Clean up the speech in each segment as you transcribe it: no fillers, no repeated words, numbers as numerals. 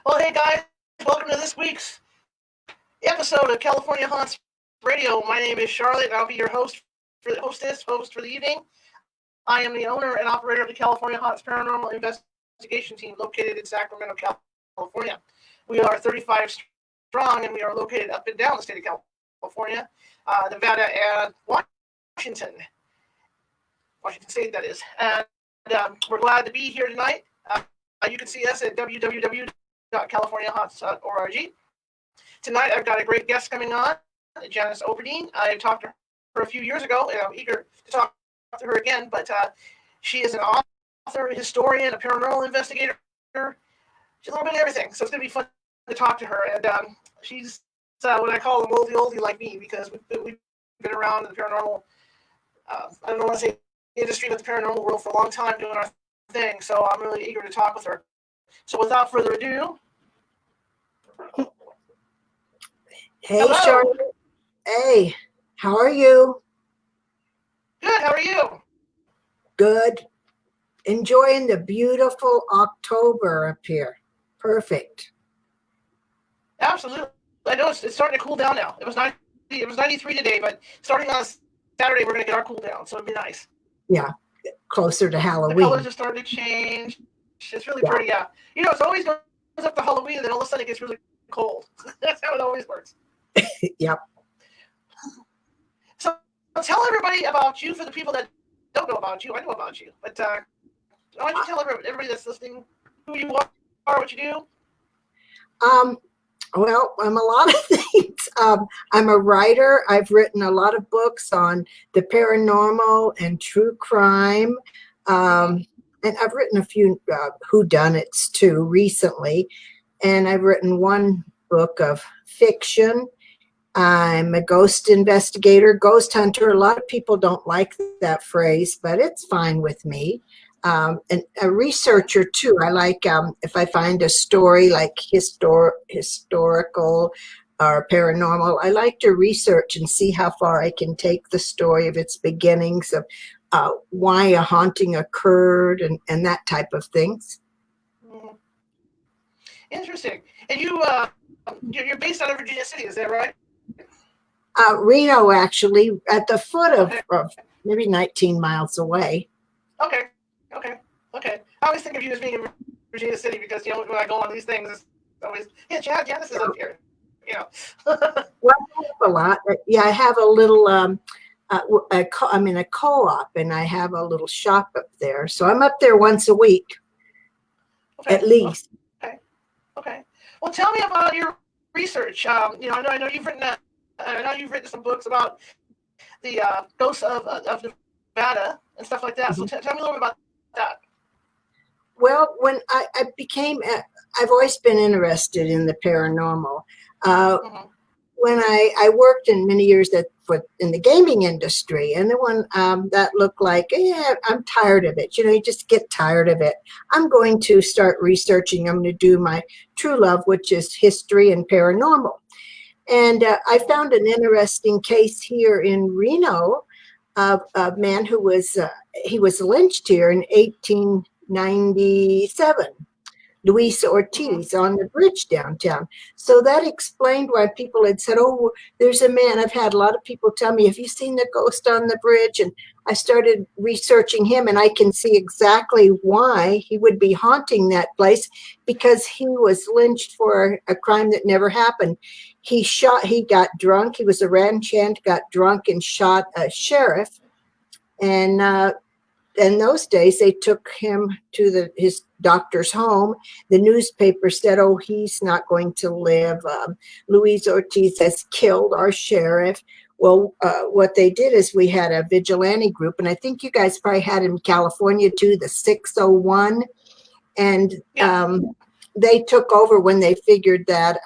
Well, hey guys, welcome to this week's episode of California Haunts Radio. My name is Charlotte, and I'll be your host for the evening. I am the owner and operator of the California Haunts Paranormal Investigation Team, located in Sacramento, California. We are 35 strong, and we are located up and down the state of California, Nevada, and Washington State, that is. And we're glad to be here tonight. You can see us at www.californiahaunts.org. Tonight, I've got a great guest coming on, Janice Oberding. I talked to her a few years ago, and I'm eager to talk to her again. But she is an author, a historian, a paranormal investigator. She's a little bit of everything, so it's going to be fun to talk to her. And she's what I call a oldie like me, because we've been around in the paranormal, I don't want to say industry, but the paranormal world for a long time doing our thing. So I'm really eager to talk with her. So without further ado. Hey, hello. Charlotte. Hey, how are you? Good. How are you? Good. Enjoying the beautiful October up here. Perfect. Absolutely. I know it's starting to cool down now. It was 93 today, but starting on Saturday, we're going to get our cool down, so it'd be nice. Yeah, closer to Halloween. The colors are starting to change. It's really pretty, yeah. You know, it's always goes up to Halloween, and then all of a sudden it gets really cold. That's how it always works. Yep. So tell everybody about you, for the people that don't know about you. I know about you, but why don't you tell everybody that's listening who you are, what you do? Well, I'm a lot of things. I'm a writer. I've written a lot of books on the paranormal and true crime. And I've written a few whodunits too recently. And I've written one book of fiction. I'm a ghost investigator, ghost hunter. A lot of people don't like that phrase, but it's fine with me. And a researcher too. I like if I find a story like historical or paranormal, I like to research and see how far I can take the story of its beginnings, of why a haunting occurred, and that type of things. Mm-hmm. Interesting. And you're based out of Virginia City, is that right? Reno, actually, at the foot of maybe 19 miles away. Okay. I always think of you as being in Virginia City, because when I go on these things, it's always Janice is up here. Well, I have a lot. Yeah, I have a little. I'm in a co-op, and I have a little shop up there, so I'm up there once a week, at least. Okay. Well, tell me about your research. I know you've written some books about the ghosts of Nevada and stuff like that. Mm-hmm. So tell me a little bit about that. Well, when I became, I've always been interested in the paranormal. Mm-hmm. When I worked in many years in the gaming industry, and the one that looked like, I'm tired of it. You just get tired of it. I'm going to start researching. I'm going to do my true love, which is history and paranormal. And I found an interesting case here in Reno of a man who was lynched here in 1897, Luis Ortiz, on the bridge downtown. So that explained why people had said, oh, there's a man. I've had a lot of people tell me, have you seen the ghost on the bridge? And I started researching him, and I can see exactly why he would be haunting that place, because he was lynched for a crime that never happened. He got drunk. He was a ranch hand, got drunk and shot a sheriff. And in those days, they took him to his doctor's home. The newspaper said, oh, he's not going to live. Luis Ortiz has killed our sheriff. Well, what they did is we had a vigilante group, and I think you guys probably had in California too, the 601. And they took over when they figured that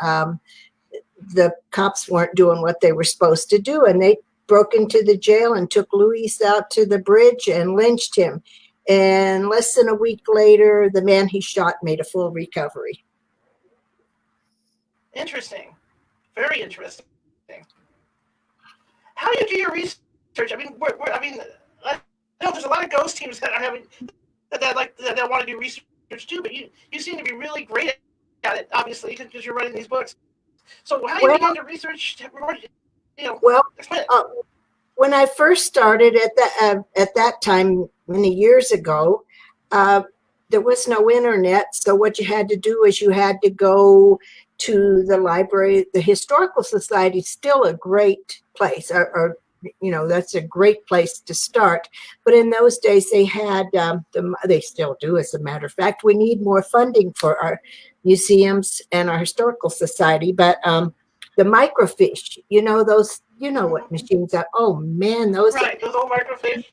the cops weren't doing what they were supposed to do, and they broke into the jail and took Luis out to the bridge and lynched him. And less than a week later, the man he shot made a full recovery. Interesting. Very interesting. How do you do your research? I mean, I know there's a lot of ghost teams that are having that want to do research too, but you seem to be really great at it, obviously, because you're writing these books. So how do you Well, begin to research? well, Explain it. uh, when I first started at that time many years ago, uh, there was no internet. So what you had to do is you had to go to the library. The Historical Society is still a great place, or that's a great place to start. But in those days, they had they still do, as a matter of fact. We need more funding for our museums and our historical society, but the microfiche, those, what Mm-hmm. machines are. Oh man, those. Right, those old microfiche.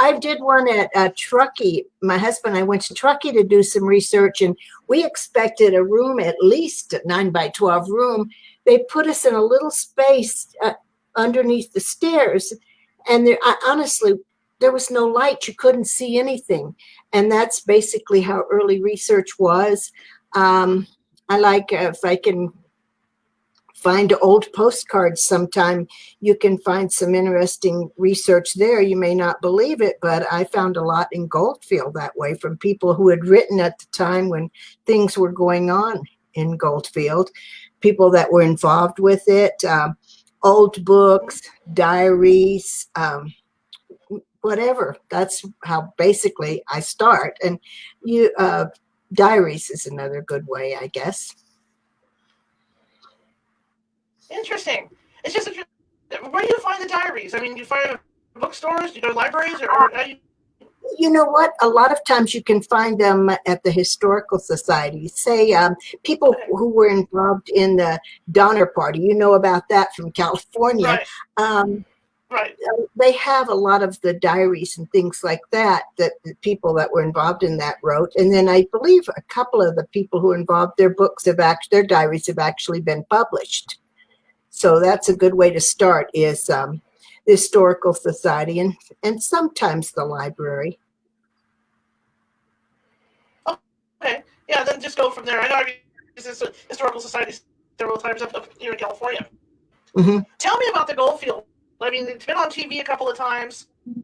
I did one at Truckee. My husband and I went to Truckee to do some research, and we expected a room, at least a 9 by 12 room. They put us in a little space underneath the stairs, and honestly, there was no light. You couldn't see anything, and that's basically how early research was. I like, if I can find old postcards sometime, you can find some interesting research there. You may not believe it, but I found a lot in Goldfield that way, from people who had written at the time when things were going on in Goldfield, people that were involved with it, old books, diaries, whatever. That's how basically I start. And you diaries is another good way, I guess. Interesting. It's just where do you find the diaries? I mean, do you find them in bookstores? Do you go to libraries, or how do you? You know what? A lot of times you can find them at the historical society. Say, people Okay. who were involved in the Donner Party, you know about that from California. Right. Um, Right. they have a lot of the diaries and things like that that the people that were involved in that wrote. And then I believe a couple of the people who are involved, their diaries have actually been published. So that's a good way to start, is the historical society, and sometimes the library. Okay. Yeah. Then just go from there. I know I've used this historical society several times up here in California. Mhm. Tell me about the Goldfield. I mean, it's been on TV a couple of times. What's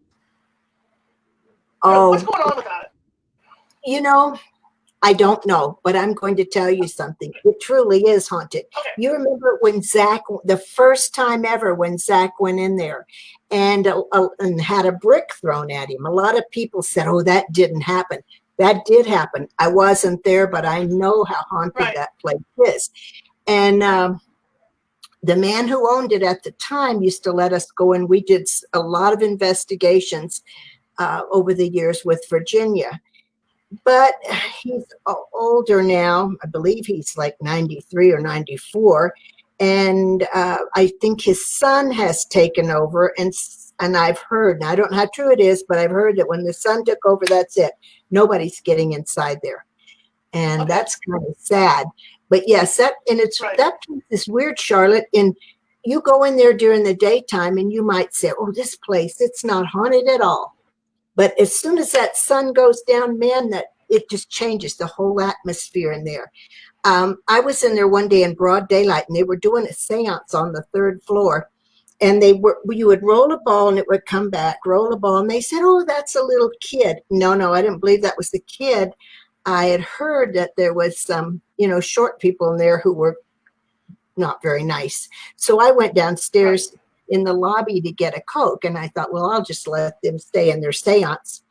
Oh, going on with that? you know, I don't know, but I'm going to tell you something. It truly is haunted. Okay. You remember when the first time ever when Zach went in there and had a brick thrown at him? A lot of people said, "Oh, that didn't happen." That did happen. I wasn't there, but I know how haunted Right. that place is. And the man who owned it at the time used to let us go in. We did a lot of investigations over the years with Virginia, but he's older now. I believe he's like 93 or 94. And I think his son has taken over. And I've heard, and I don't know how true it is, but I've heard that when the son took over, that's it. Nobody's getting inside there. And Okay. that's kind of sad. But yes, Right. that place is weird, Charlotte. And you go in there during the daytime and you might say, "Oh, this place, it's not haunted at all." But as soon as that sun goes down, man, that it just changes the whole atmosphere in there. I was in there one day in broad daylight, and they were doing a séance on the third floor. And you would roll a ball and it would come back, roll a ball. And they said, "Oh, that's a little kid." No, no, I didn't believe that was the kid. I had heard that there was some, short people in there who were not very nice. So I went Right. downstairs in the lobby to get a Coke, and I thought, well, I'll just let them stay in their seance.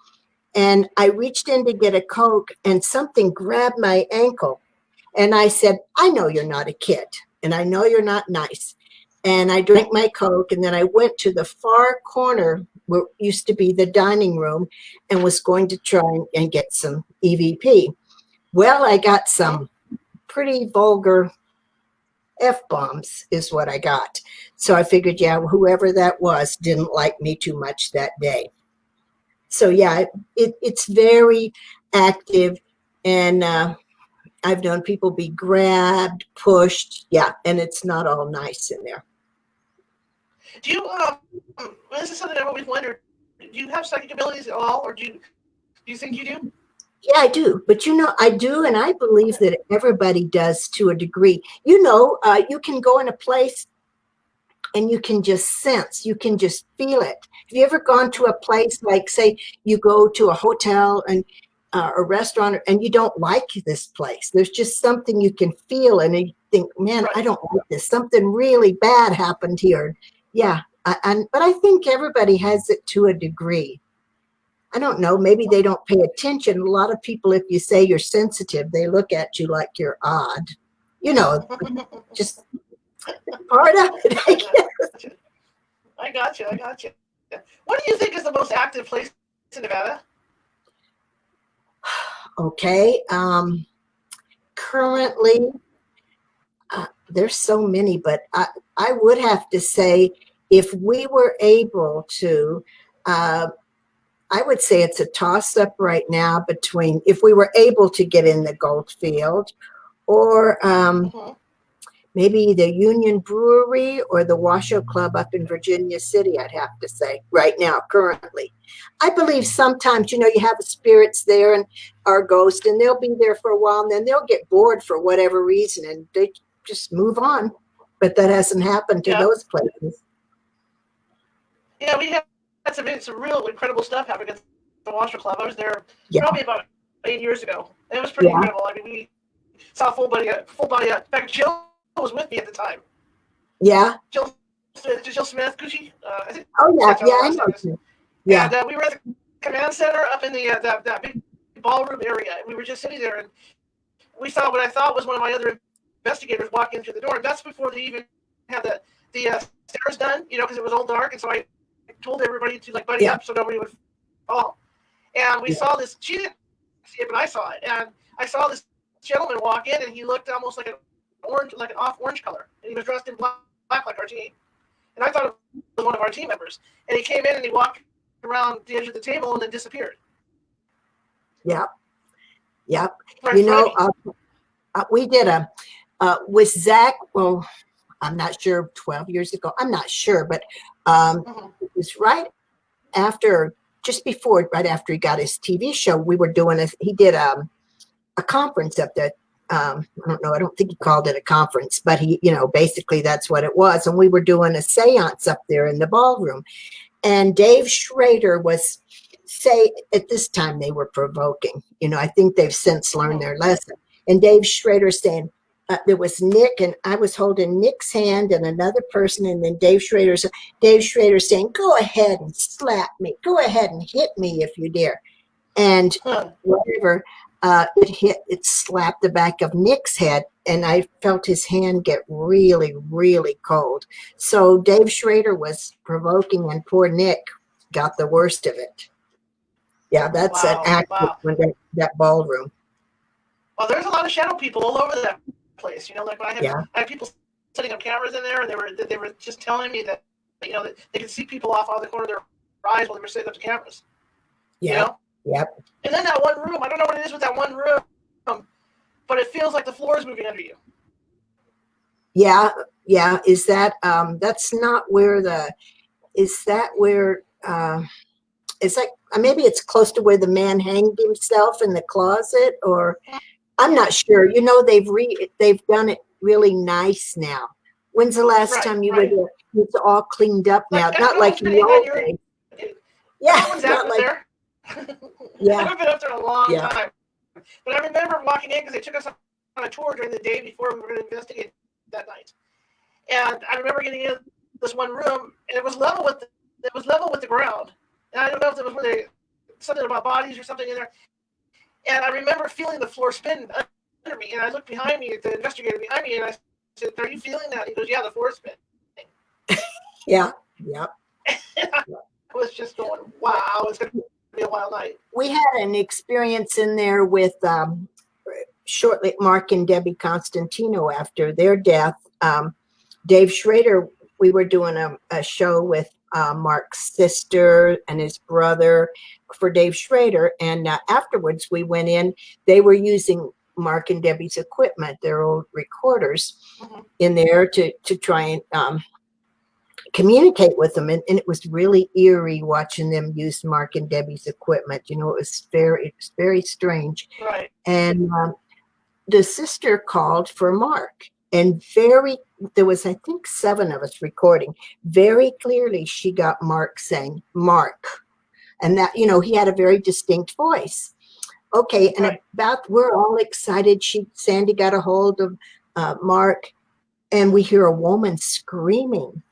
And I reached in to get a Coke, and something grabbed my ankle. And I said, "I know you're not a kid, and I know you're not nice." And I drank my Coke, and then I went to the far corner where used to be the dining room and was going to try and get some EVP. Well, I got Mm-hmm. some pretty vulgar F bombs, is what I got. So I figured, yeah, whoever that was didn't like me too much that day. So yeah, it's very active, and I've known people be grabbed, pushed, yeah, and it's not all nice in there. Do you? This is something I've always wondered. Do you have psychic abilities at all, or do you think you do? Yeah, I do. But I do, and I believe Okay. that everybody does to a degree. You can go in a place and you can just sense, you can just feel it. Have you ever gone to a place like, say, you go to a hotel and a restaurant and you don't like this place. There's just something you can feel and you think, man, I don't like this. Something really bad happened here. Yeah. But I think everybody has it to a degree. I don't know. Maybe they don't pay attention. A lot of people, if you say you're sensitive, they look at you like you're odd. You know, just part of it, I guess. I got you. What do you think is the most active place in Nevada? Okay. Currently, there's so many, but I would have to say if we were able to, I would say it's a toss up right now between if we were able to get in the Goldfield or maybe the Union Brewery or the Washoe Club up in Virginia City, I'd have to say right now, currently. I believe sometimes, you know, you have spirits there and our ghost and they'll be there for a while and then they'll get bored for whatever reason and they just move on. But that hasn't happened to those places. Yeah, we had some real incredible stuff happening at the Washoe Club. I was there probably about 8 years ago. And it was pretty incredible. I mean, we saw full body. In fact, Jill was with me at the time. Yeah. Jill Smith, Gucci. Oh yeah, I know. Yeah. And we were at the command center up in the that big ballroom area, and we were just sitting there, and we saw what I thought was one of my other investigators walk in through the door. And that's before they even had the stairs done, you know, because it was all dark, and so I told everybody to like buddy up so nobody would fall. And we saw this. She didn't see it, but I saw it, and I saw this gentleman walk in, and he looked almost like an off orange color, and he was dressed in black like our team. And I thought it was one of our team members. And he came in and he walked around the edge of the table and then disappeared. Yep. You know, we did with Zach. Well, I'm not sure. 12 years ago, I'm not sure, but it was right after he got his TV show. We were doing he did a conference up there. I don't know. I don't think he called it a conference, but he, you know, basically that's what it was. And we were doing a seance up there in the ballroom. And Dave Schrader at this time they were provoking. You know, I think they've since learned their lesson. And Dave Schrader saying, there was Nick and I was holding Nick's hand and another person. And then Dave Schrader saying, go ahead and slap me. Go ahead and hit me if you dare. And whatever. It slapped the back of Nick's head, and I felt his hand get really, really cold. So Dave Schrader was provoking, and poor Nick got the worst of it. Yeah, that's an act when that ballroom. Well, there's a lot of shadow people all over that place. You know, like when I had people setting up cameras in there, and they were just telling me that, you know, that they could see people off on the corner of their eyes while they were setting up the cameras. Yeah. You know? Yep. And then that one room, I don't know what it is with that one room, but it feels like the floor is moving under you. Yeah. Is that that's not where it's like maybe it's close to where the man hanged himself in the closet, or I'm not sure. You know, they've done it really nice now. When's the last time you were there? It's all cleaned up now, not like in the old days. Yeah, not like there. Yeah. I haven't been up there in a long time. But I remember walking in because they took us on a tour during the day before we were going to investigate that night. And I remember getting in this one room, and it was level with the ground. And I don't know if there was something about bodies or something in there. And I remember feeling the floor spin under me. And I looked behind me at the investigator behind me, and I said, "Are you feeling that?" He goes, "Yeah, the floor is spinning." Yeah. I was just going, "Wow, it's going to be a wild night." We had an experience in there with shortly Mark and Debbie Constantino after their death. Dave Schrader, we were doing a show with Mark's sister and his brother for Dave Schrader. And afterwards we went in, they were using Mark and Debbie's equipment, their old recorders in there to try and communicate with them, and it was really eerie watching them use Mark and Debbie's equipment. You know, it was very strange. Right. And the sister called for Mark, and there was, I think, 7 of us recording. Very clearly, she got Mark saying Mark, and that, you know, he had a very distinct voice. Okay, and Right. about we're all excited. Sandy got a hold of Mark, and we hear a woman screaming.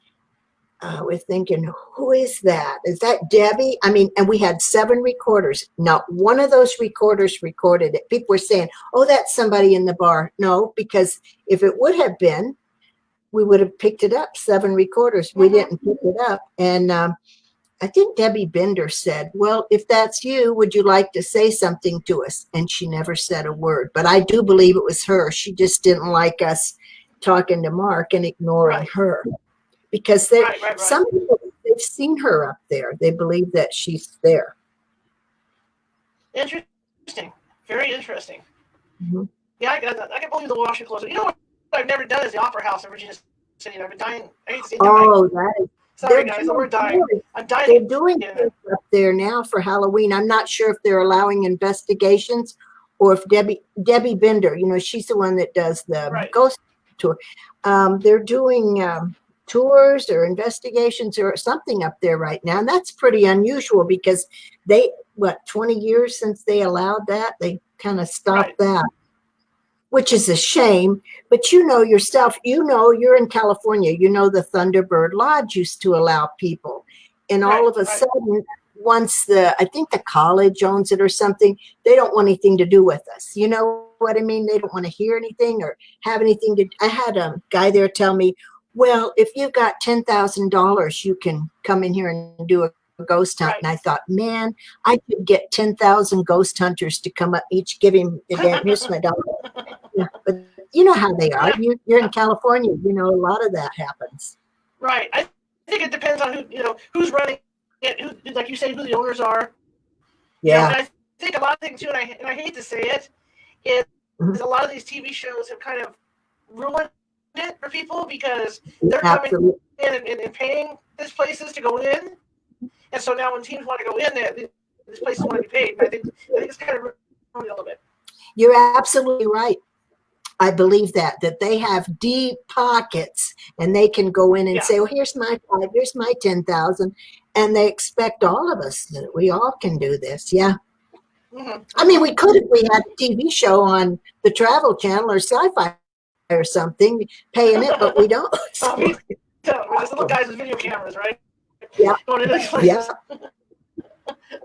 We're thinking, who is that? Is that Debbie? I mean, and we had 7 recorders. Not one of those recorders recorded it. People were saying, oh, that's somebody in the bar. No, because if it would have been, we would have picked it up. 7 recorders. We Mm-hmm. didn't pick it up. And I think Debbie Bender said, well, if that's you, would you like to say something to us? And she never said a word. But I do believe it was her. She just didn't like us talking to Mark and ignoring Right. her. Because Right. some people, they've seen her up there. They believe that she's there. Interesting. Very interesting. Mm-hmm. Yeah, I can believe the washing clothes. You know what I've never done is the Opera House in Virginia City. I've been dying. I hate to say dying. Oh, that is, Sorry, guys. The word dying. I'm dying. they're doing things up there now for Halloween. I'm not sure if they're allowing investigations or if Debbie Bender, she's the one that does the Right. ghost tour. They're doing tours or investigations or something up there right now. And that's pretty unusual because 20 years since they allowed that, they kind of stopped that, which is a shame. But yourself, you're in California, the Thunderbird Lodge used to allow people. And all of a sudden, once I think the college owns it or something, they don't want anything to do with us. You know what I mean? They don't want to hear anything or have anything to. I had a guy there tell me, well, if you've got $10,000, you can come in here and do a ghost hunt. And I thought, man, I could get 10,000 ghost hunters to come up, each give him here's my dollar. Yeah, but you know how they are. Yeah. You're in California. A lot of that happens. Right. I think it depends on who's running it, who, like you say, who the owners are. Yeah. And I think a lot of things too, and I hate to say it, is a lot of these TV shows have kind of ruined it for people because they're coming in and paying these places to go in, and so now when teams want to go in there, these places want to be paid. And I think it's kind of ruined it a little bit. You're absolutely right. I believe that they have deep pockets and they can go in and say, well, here's my 5, here's my 10,000. And they expect all of us that we all can do this. Yeah. Mm-hmm. I mean, we could if we had a TV show on the Travel Channel or Sci-Fi or something, paying it, but we don't. So. We don't. We're just little guys with video cameras, right? Yeah. Going into these places. Yeah.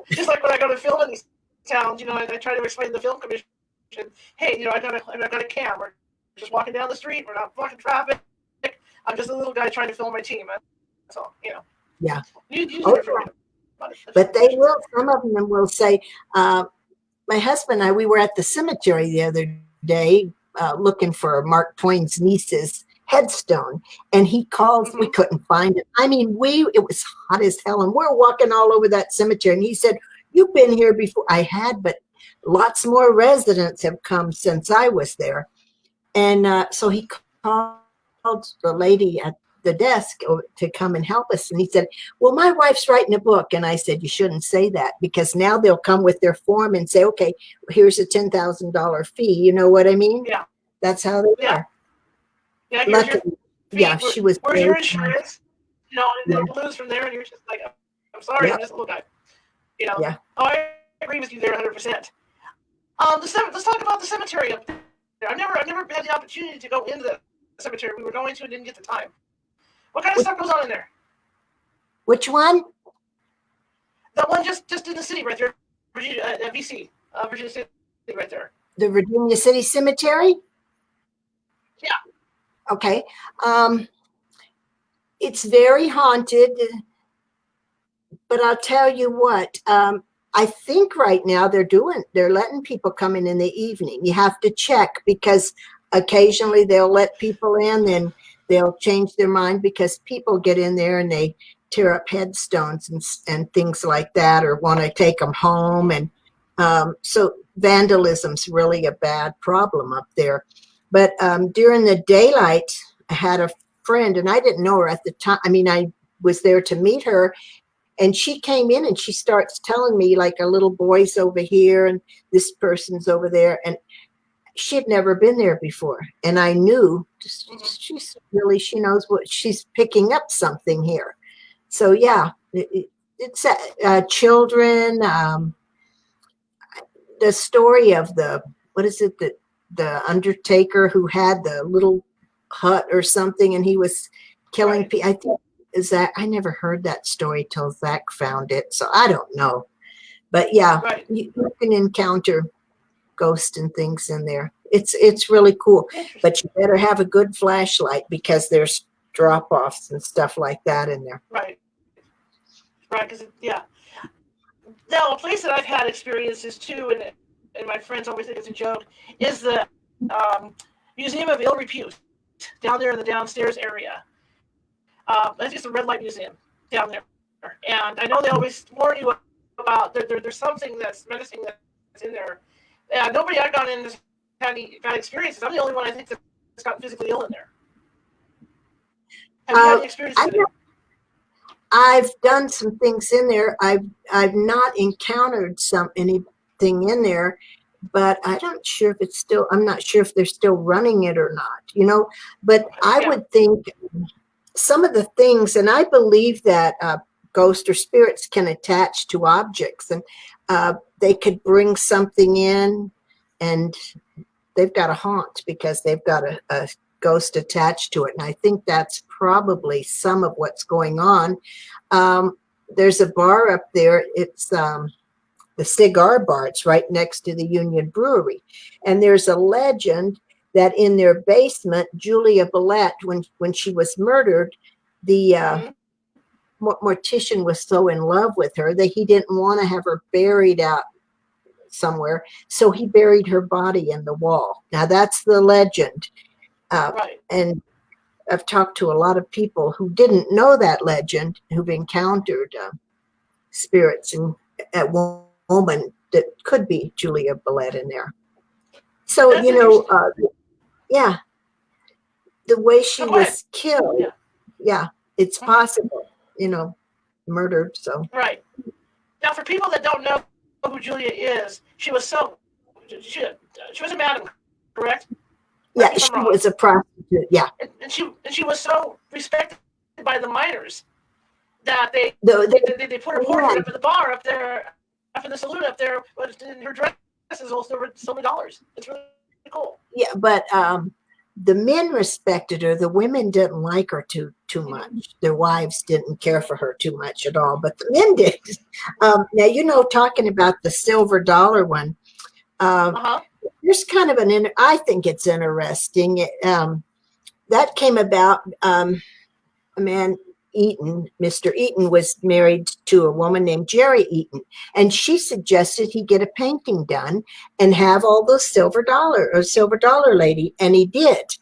Just like when I go to film in these towns, I try to explain to the film commission, hey, I got a cam. We're just walking down the street. We're not blocking traffic. I'm just a little guy trying to film my team. That's all, Yeah. But they will. Some of them will say, my husband and I, we were at the cemetery the other day looking for Mark Twain's niece's headstone, and he called. We couldn't find it. I mean, it was hot as hell, and we're walking all over that cemetery. And he said, "You've been here before." I had, but lots more residents have come since I was there, and so he called the lady at the desk to come and help us. And he said, well, my wife's writing a book. And I said, you shouldn't say that, because now they'll come with their form and say, okay, here's a $10,000 fee. You know what I mean? Yeah. That's how they are. Yeah. Luckily, she was. Where's your insurance? And then it balloons from there, and you're just like, I'm sorry, I'm just a little guy. Yeah. Oh, I agree with you there 100%. Let's talk about the cemetery up there. I've never had the opportunity to go into the cemetery. We were going to and didn't get the time. What kind of stuff goes on in there? Which one? That one just in the city right there, Virginia, VC, Virginia City right there. The Virginia City Cemetery? Yeah. Okay. It's very haunted, but I'll tell you what, I think right now they're letting people come in the evening. You have to check, because occasionally they'll let people in, then they'll change their mind because people get in there and they tear up headstones and things like that, or want to take them home. And so vandalism's really a bad problem up there. But during the daylight, I had a friend, and I didn't know her at the time. I mean, I was there to meet her, and she came in and she starts telling me, like, a little boy's over here and this person's over there. And she had never been there before. And I knew she knows what she's picking up something here. So yeah, it's children, the story of the, what is it, the Undertaker who had the little hut or something, and he was killing Right. people. I think is that I never heard that story till Zach found it, so I don't know. But yeah, Right. you can encounter ghosts and things in there. It's really cool, Interesting. but you better have a good flashlight because there's drop offs and stuff like that in there. Right. Right. Because yeah. Now, a place that I've had experiences too, and my friends always think it's a joke, is the Museum of Ill Repute down there in the downstairs area. That's just a red light museum down there. And I know they always warn you about there's something that's menacing that's in there. And nobody I've gone in has had any bad experiences. I'm the only one I think that's gotten physically ill in there. Have you had any experiences in it? I've done some things in there. I've not encountered anything in there, but I'm not sure if they're still running it or not, but I Yeah. would think some of the things, and I believe that ghosts or spirits can attach to objects, and they could bring something in and they've got a haunt because they've got a ghost attached to it. And I think that's probably some of what's going on. There's a bar up there. It's the cigar bar. It's right next to the Union Brewery. And there's a legend that in their basement, Julia Billette, when she was murdered, the mortician was so in love with her that he didn't want to have her buried out somewhere. So he buried her body in the wall. Now that's the legend. Right. And I've talked to a lot of people who didn't know that legend, who've encountered spirits and at one moment that could be Julia Billette in there. So, That's interesting. yeah, the way she So go ahead. was killed, yeah, it's possible, murdered. So, Right. Now, for people that don't know who Julia is, she was a madam, correct? yeah, she was a prostitute. Yeah, and she was so respected by the miners that they put her portrait up at the bar up there, up in the saloon up there, and her dress is all silver dollars. It's really cool. Yeah, but the men respected her. The women didn't like her too much. Their wives didn't care for her too much at all, but the men did. Now, talking about the silver dollar one, there's kind of I think it's interesting. That came about, a man, Eaton, Mr. Eaton, was married to a woman named Jerry Eaton, and she suggested he get a painting done and have all those silver dollar lady, and he did.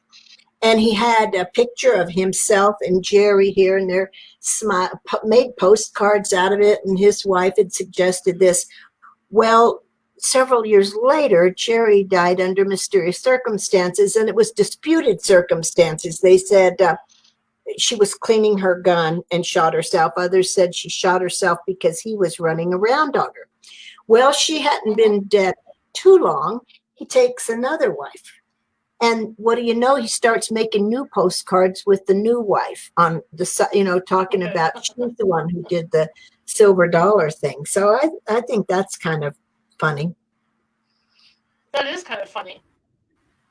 And he had a picture of himself and Jerry here and there, made postcards out of it, and his wife had suggested this. Well, several years later, Jerry died under mysterious circumstances, and it was disputed circumstances. They said she was cleaning her gun and shot herself. Others said she shot herself because he was running around on her. Well, she hadn't been dead too long. He takes another wife. And what do you know? He starts making new postcards with the new wife on the, talking about she's the one who did the silver dollar thing. So I think that's kind of funny. That is kind of funny.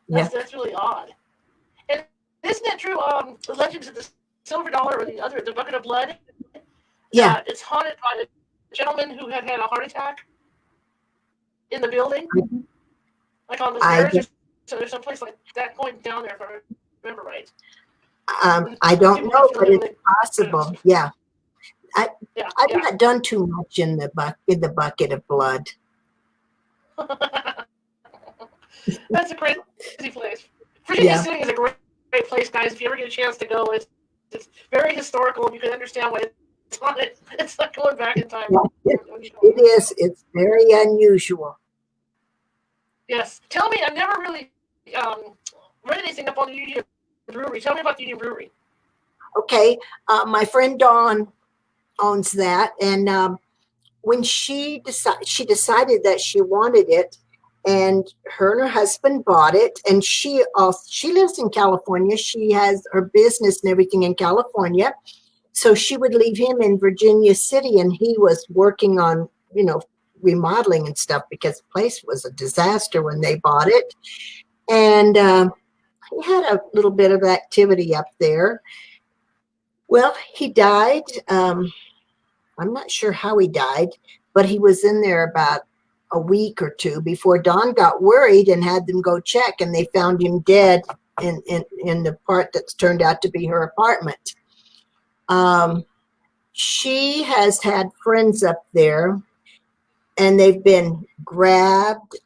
That's really odd. And isn't it true? The legends of the silver dollar or the bucket of blood. Yeah, it's haunted by a gentleman who had a heart attack in the building, like on the stairs. So there's some place like that going down there, if I remember right. I don't know, but it's possible. Yeah. I've not done too much in the bucket of blood. That's a crazy place. Virginia City is a great place, guys. If you ever get a chance to go, it's very historical, and you can understand why it's on it. It's like going back in time. Yeah, it is. It's very unusual. Yes. Tell me, I've never really read anything up on the Union Brewery. Tell me about the Union Brewery. Okay. My friend Dawn owns that, and when she decided that she wanted it, and her husband bought it, and she lives in California. She has her business and everything in California, so she would leave him in Virginia City, and he was working on remodeling and stuff because the place was a disaster when they bought it. And he had a little bit of activity up there. Well, he died. I'm not sure how he died, but he was in there about a week or two before Dawn got worried and had them go check, and they found him dead in the part that's turned out to be her apartment. She has had friends up there, and they've been grabbed.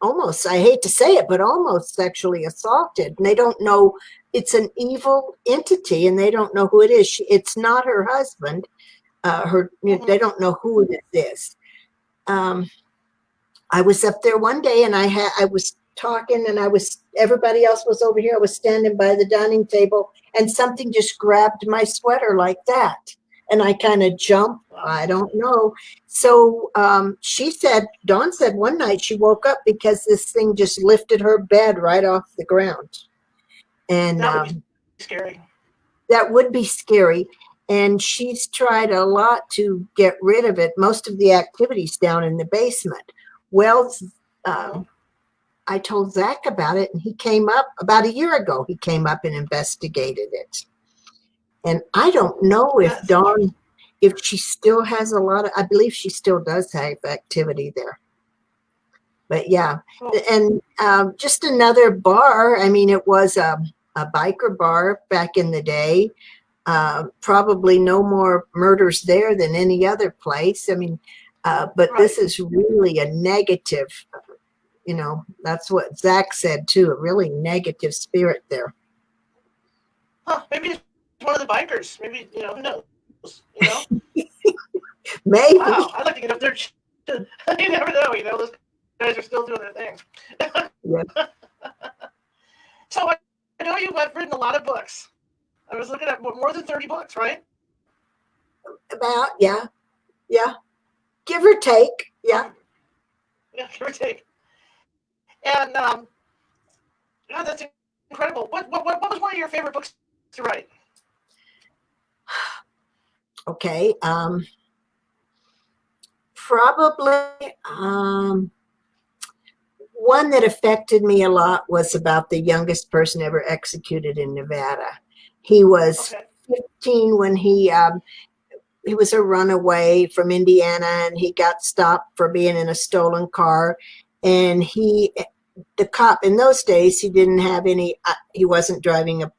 Almost, I hate to say it, but almost sexually assaulted. And they don't know, it's an evil entity, and they don't know who it is. It's not her husband. They don't know who it is. I was up there one day, and I was talking, and everybody else was over here. I was standing by the dining table, and something just grabbed my sweater like that. And I kind of jumped. I don't know. So Dawn said one night she woke up because this thing just lifted her bed right off the ground. And that would be scary. That would be scary. And she's tried a lot to get rid of it. Most of the activities down in the basement. Well, I told Zach about it, and he came up about a year ago. He came up and investigated it. And I don't know if Dawn, if she still has a lot of, I believe she still does have activity there. But yeah, and just another bar. I mean, it was a biker bar back in the day. Probably no more murders there than any other place. I mean, but this is really a negative, that's what Zach said too, a really negative spirit there. Huh, maybe it's one of the bikers. Maybe, who knows? Maybe. Wow, I'd like to get up there. You never know, those guys are still doing their things. Yeah. So I know you've written a lot of books. I was looking at more than 30 books, right? About, yeah. Give or take, yeah. Yeah, give or take. And that's incredible. What was one of your favorite books to write? Okay, probably one that affected me a lot was about the youngest person ever executed in Nevada. He was 15 when he was a runaway from Indiana, and he got stopped for being in a stolen car. And the cop in those days, he didn't have any, he wasn't driving a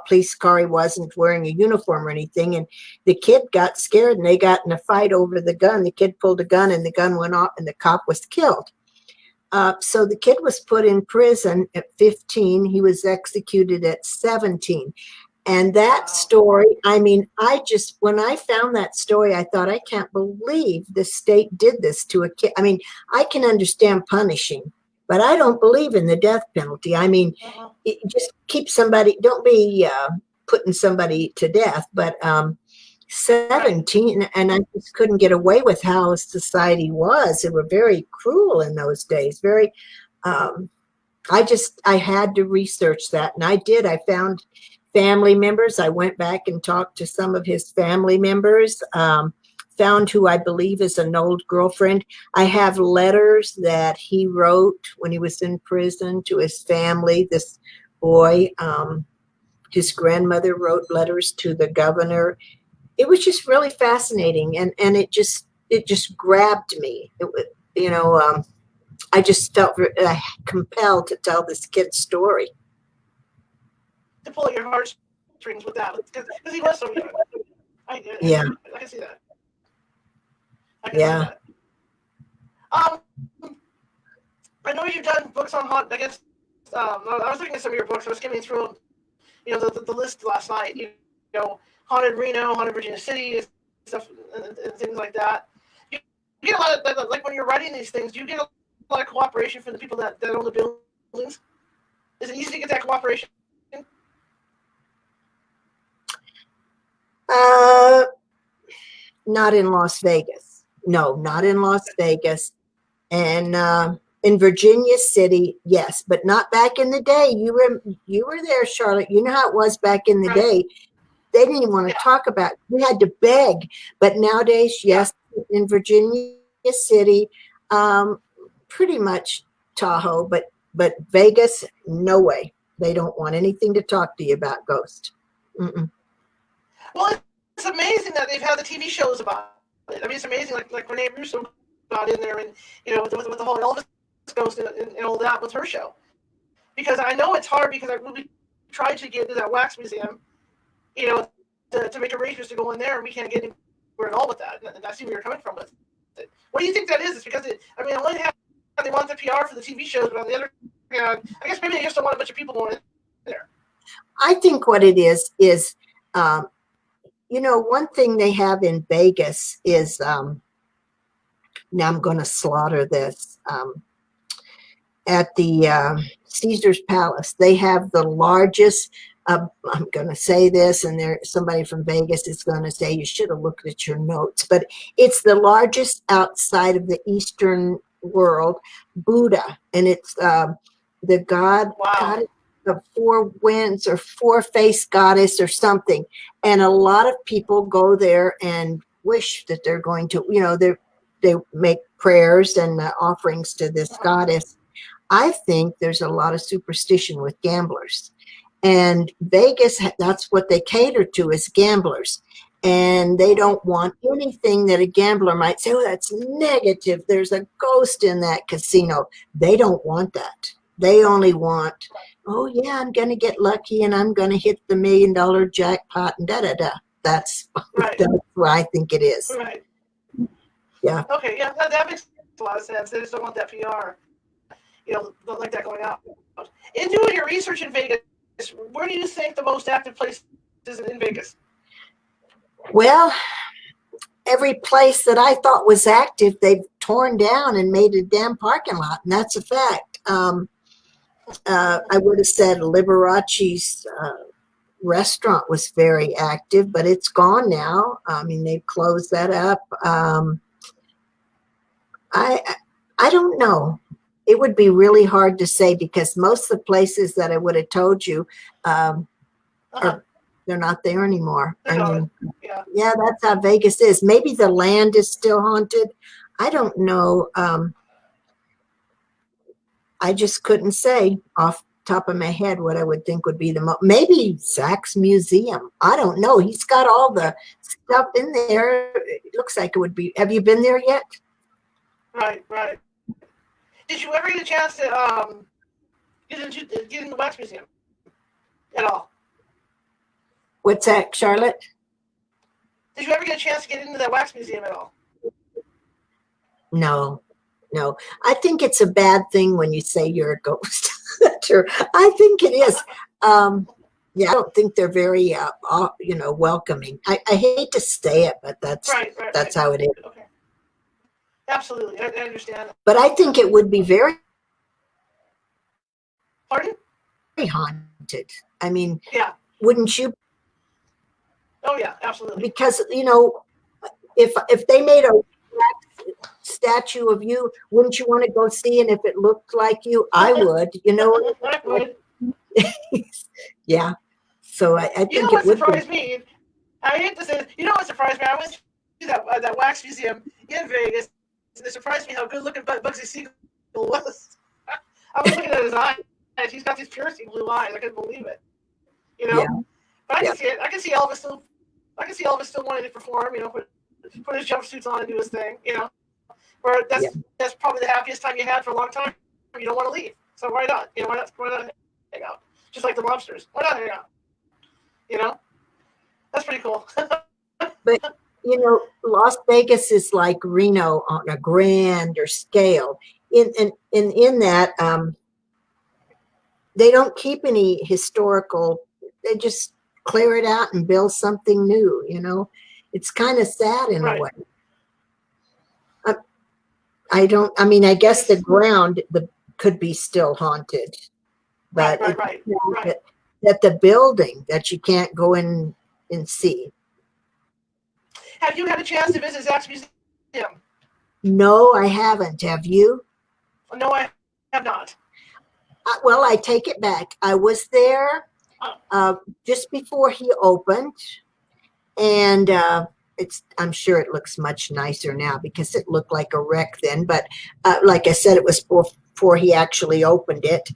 police car, he wasn't wearing a uniform or anything. And the kid got scared, and they got in a fight over the gun. The kid pulled a gun, and the gun went off, and the cop was killed. So the kid was put in prison at 15. He was executed at 17. And that story, I mean, when I found that story, I thought, I can't believe the state did this to a kid. I mean, I can understand punishing, but I don't believe in the death penalty. I mean, just keep somebody, don't be putting somebody to death, but 17, and I just couldn't get away with how society was. They were very cruel in those days. Very, I had to research that, and I did. I found family members. I went back and talked to some of his family members, found who I believe is an old girlfriend. I have letters that he wrote when he was in prison to his family. This boy, his grandmother wrote letters to the governor. It was just really fascinating, and it just grabbed me. I just felt compelled to tell this kid's story. To pull at your heartstrings with that, because he was so young. I can see that. I can see that. I know you've done books on I guess I was looking at some of your books. I was skimming through, the list last night. Haunted Reno, Haunted Virginia City, stuff and things like that. You get a lot of, like when you're writing these things, do you get a lot of cooperation from the people that own the buildings? Is it easy to get that cooperation? Not in Las Vegas. No, not in Las Vegas. And in Virginia City, yes, but not back in the day. You were there, Charlotte. You know how it was back in the day. they didn't even want to talk about it. We had to beg. But nowadays, yes, in Virginia City, pretty much Tahoe, but Vegas, no way. They don't want anything to talk to you about ghosts. Mm-mm. Well, it's amazing that they've had the TV shows about it. I mean, it's amazing, like Renee Russo got in there, and with the whole Elvis ghost and all that with her show. Because I know it's hard because we tried to get into that wax museum, to make arrangements to go in there, and we can't get anywhere at all with that. And I see where you're coming from with it. What do you think that is? It's because on one hand they want the PR for the TV shows, but on the other hand, I guess maybe they just don't want a bunch of people going in there. I think what it is, one thing they have in Vegas is, now I'm going to slaughter this, at the Caesar's Palace. They have the largest, I'm going to say this, and somebody from Vegas is going to say, you should have looked at your notes, but it's the largest outside of the Eastern world Buddha, and it's the god, goddess of four winds or four-faced goddess or something. And a lot of people go there and wish that they're going to, they make prayers and offerings to this goddess. I think there's a lot of superstition with gamblers. And Vegas, that's what they cater to, is gamblers. And they don't want anything that a gambler might say, oh, that's negative. There's a ghost in that casino. They don't want that. They only want, oh, yeah, I'm going to get lucky and I'm going to hit the $1 million jackpot and da-da-da. That's what I think it is. Right. Yeah. Okay, yeah, that makes a lot of sense. They just don't want that PR, don't like that going out. In doing your research in Vegas, where do you think the most active place is in Vegas? Well, every place that I thought was active, they've torn down and made a damn parking lot, and that's a fact. I would have said Liberace's restaurant was very active, but it's gone now. I mean, they've closed that up. I don't know. It would be really hard to say because most of the places that I would have told you, they're not there anymore. Yeah, that's how Vegas is. Maybe the land is still haunted. I don't know. I just couldn't say off the top of my head what I would think would be maybe Zach's museum. I don't know. He's got all the stuff in there. It looks like it would be. Have you been there yet? Right. Did you ever get a chance to get in the wax museum at all? What's that, Charlotte? Did you ever get a chance to get into that wax museum at all? No. I think it's a bad thing when you say you're a ghost. I think it is. Yeah, I don't think they're very, welcoming. I hate to say it, but that's how it is. Okay. Absolutely, I understand. But I think it would be very, Pardon? very haunted. I mean, yeah. Wouldn't you? Oh yeah, absolutely. Because if they made a statue of you, wouldn't you want to go see? And if it looked like you, I would. I would. Yeah. So I think it what would surprised me. I hate to say this. You know what surprised me? I went to that wax museum in Vegas. And it surprised me how good looking Bugsy Siegel was. I was looking at his eyes. He's got these piercing blue eyes. I couldn't believe it. Yeah. But I can see it. I can see Elvis still. I can see Elvis still wanting to perform. Put his jumpsuits on and do his thing. Where that's probably the happiest time you had for a long time. You don't want to leave, so why not? Why not hang out? Just like the lobsters. Why not hang out? That's pretty cool. But Las Vegas is like Reno on a grander scale. In that, they don't keep any historical. They just clear it out and build something new. It's kind of sad in a way. I guess the ground could be still haunted, but that the building that you can't go in and see. Have you had a chance to visit Zach's museum? No, I haven't. Have you? No, I have not. Well, I take it back. I was there just before he opened. and I'm sure it looks much nicer now because it looked like a wreck then. But like I said, it was before he actually opened it,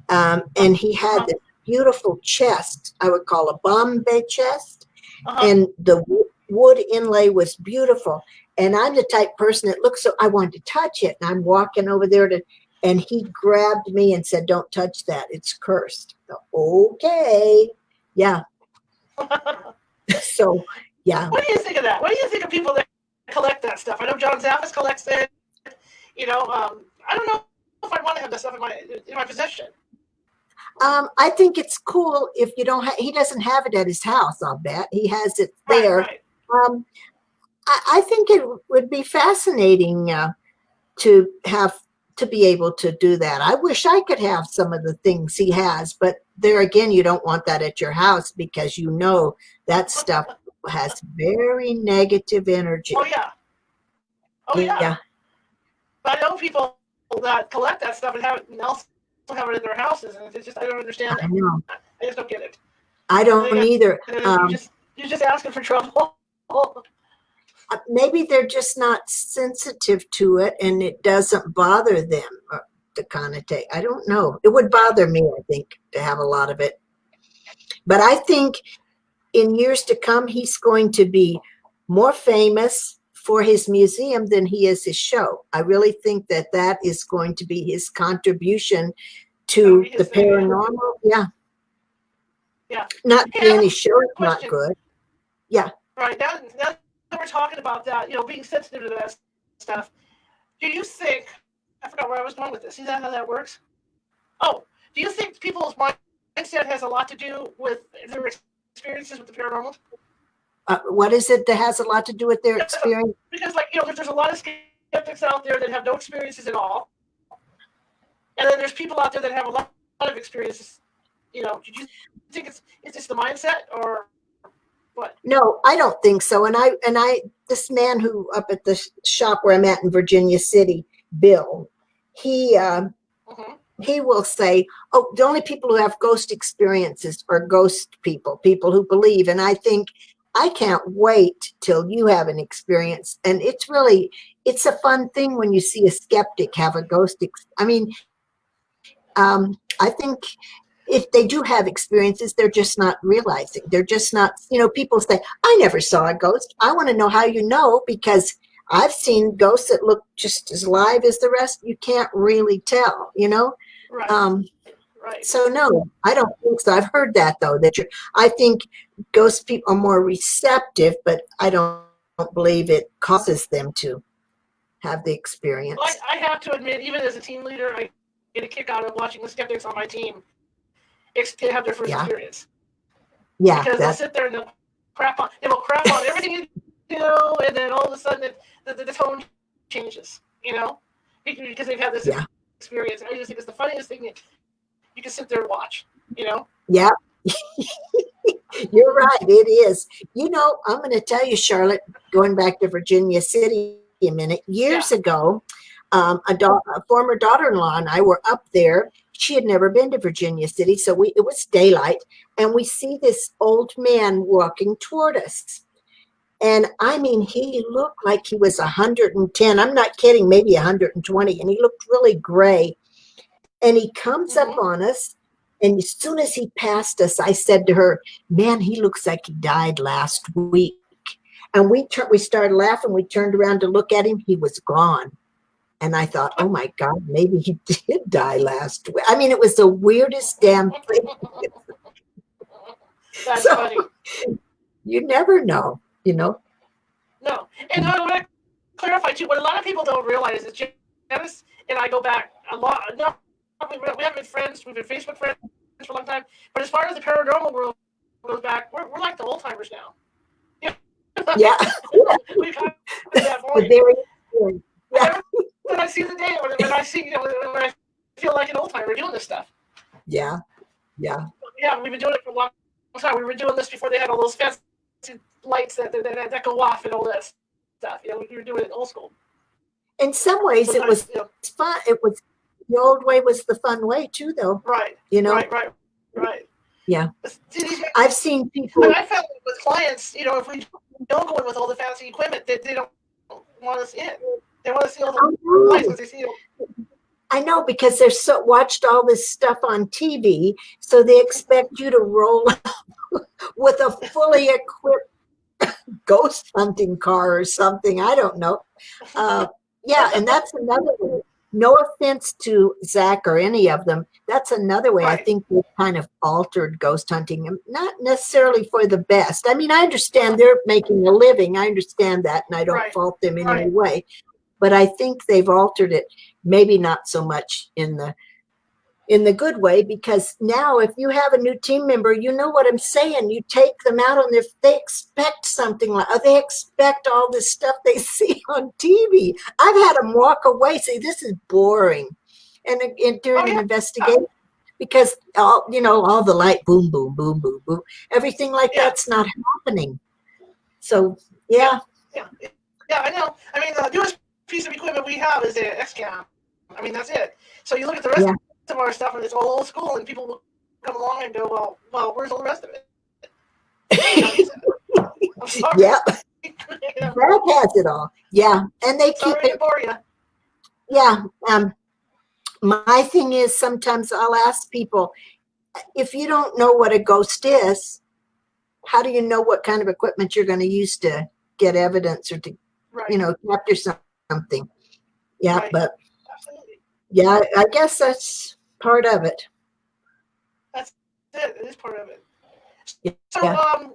and he had this beautiful chest. I would call a Bombay chest, and the wood inlay was beautiful. And I'm the type person that looks so I wanted to touch it, and I'm walking over there and he grabbed me and said, "Don't touch that. It's cursed." Okay, yeah. So yeah. What do you think of that? What do you think of people that collect that stuff? I know John Zaffis collects it. I don't know if I want to have that stuff in my possession. I think it's cool if you don't. He doesn't have it at his house. I'll bet he has it there. Right. I think it would be fascinating to have to be able to do that. I wish I could have some of the things he has, but there again, you don't want that at your house because that stuff has very negative energy. Oh yeah. Yeah. But I know people that collect that stuff and have it in their houses, and it's just I don't understand it. I just don't get it. I don't either. You're just asking for trouble. Maybe they're just not sensitive to it and it doesn't bother them to connotate. I don't know. It would bother me, I think, to have a lot of it. But I think in years to come, he's going to be more famous for his museum than he is his show. I really think that is going to be his contribution to the paranormal. Yeah. Yeah. Not saying his show is not good. Yeah. Right. Now we're talking about that, being sensitive to that stuff. Do you think, I forgot where I was going with this. See how that works? Oh, do you think people's mindset has a lot to do with their experiences with the paranormal? What is it that has a lot to do with their experience? Because, there's a lot of skeptics out there that have no experiences at all. And then there's people out there that have a lot of experiences. Do you think it's just the mindset or what? No, I don't think so. And this man who up at the shop where I'm at in Virginia City, Bill, he will say, "Oh, the only people who have ghost experiences are ghost people who believe." And I think I can't wait till you have an experience. And it's a fun thing when you see a skeptic have a ghost. I think if they do have experiences, they're just not realizing. They're just not, people say, "I never saw a ghost." I want to know how you know, because I've seen ghosts that look just as live as the rest. You can't really tell, Right. Right. So no, I don't think so. I've heard that though, I think ghost people are more receptive, but I don't believe it causes them to have the experience. Well, I have to admit, even as a team leader, I get a kick out of watching the skeptics on my team have their first experience. Yeah. Because they'll sit there and they'll crap on everything you do, and then all of a sudden the tone changes, because they've had this experience. I just think it's the funniest thing you can sit there and watch, Yeah. You're right. It is. I'm going to tell you, Charlotte, going back to Virginia City a minute, years ago, a former daughter-in-law and I were up there. She had never been to Virginia City, so it was daylight, and we see this old man walking toward us. And he looked like he was 110. I'm not kidding, maybe 120, and he looked really gray. And he comes up on us, and as soon as he passed us, I said to her, "Man, he looks like he died last week." And we started laughing. We turned around to look at him. He was gone. And I thought, "Oh my God, maybe he did die last week." It was the weirdest damn thing. That's funny. You never know, No. And I want to clarify too, what a lot of people don't realize is Janice and I go back a lot. No, we haven't been friends. We've been Facebook friends for a long time. But as far as the paranormal world goes back, we're like the old timers now. Yeah. We kind of that point. Yeah. When I see the day, when I see, when I feel like an old timer doing this stuff. Yeah. Yeah, we've been doing it for a long time. We were doing this before they had all those fancy lights that go off and all that stuff. We were doing it old school. In some ways, it was fun. It was the old way was the fun way too, though. Right. Right. Yeah. See, these guys, I've seen people. I found with clients, if we don't go in with all the fancy equipment, they don't want us in. They want to see all the lights because they see. I know, because they're watched all this stuff on TV, so they expect you to roll up with a fully equipped ghost hunting car or something. I don't know. Yeah, and that's another way. No offense to Zach or any of them. That's another way I think they've kind of altered ghost hunting, and not necessarily for the best. I mean, I understand they're making a living. I understand that, and I don't fault them in any way. But I think they've altered it, maybe not so much in the good way, because now if you have a new team member, you know what I'm saying, you take them out on they expect something like, they expect all this stuff they see on TV. I've had them walk away, say, this is boring. And during an investigation, because all the light, boom, boom, boom, boom, boom, everything like that's not happening. So, Yeah, I know. I mean, the newest piece of equipment we have is the X-Cam. I mean, that's it. So you look at the rest of our stuff, and it's all old school, and people will come along and go, well, where's all the rest of it? I'm sorry. Yeah. That has it all. Yeah. And they keep it for you. Yeah. My thing is, sometimes I'll ask people, if you don't know what a ghost is, how do you know what kind of equipment you're going to use to get evidence or to, capture something? Yeah. But yeah, I guess that's part of it. That's it. It is part of it. So I've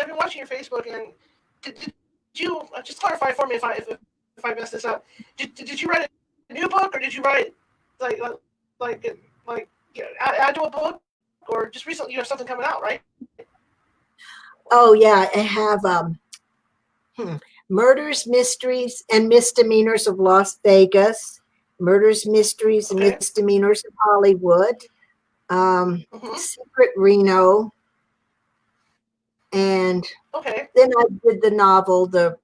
been watching your Facebook, and did you just clarify for me if I messed this up? Did you write a new book, or did you write add to a book, or just recently you have something coming out, right? Oh yeah, I have Murders, Mysteries, and Misdemeanors of Las Vegas, Murders, Mysteries, and Misdemeanors of Hollywood, Secret Reno, and then I did the novel, The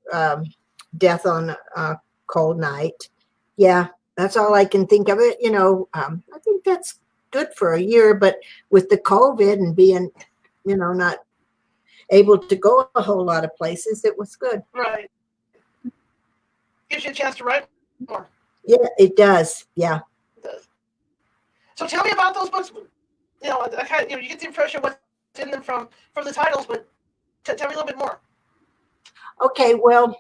Death on a Cold Night. Yeah, that's all I can think of it. I think that's good for a year, but with the COVID and being, not able to go a whole lot of places, it was good. Right. Gives you a chance to write more. Yeah, it does. Yeah. It does. So tell me about those books. You get the impression what's in them from the titles, but tell me a little bit more. Okay, well,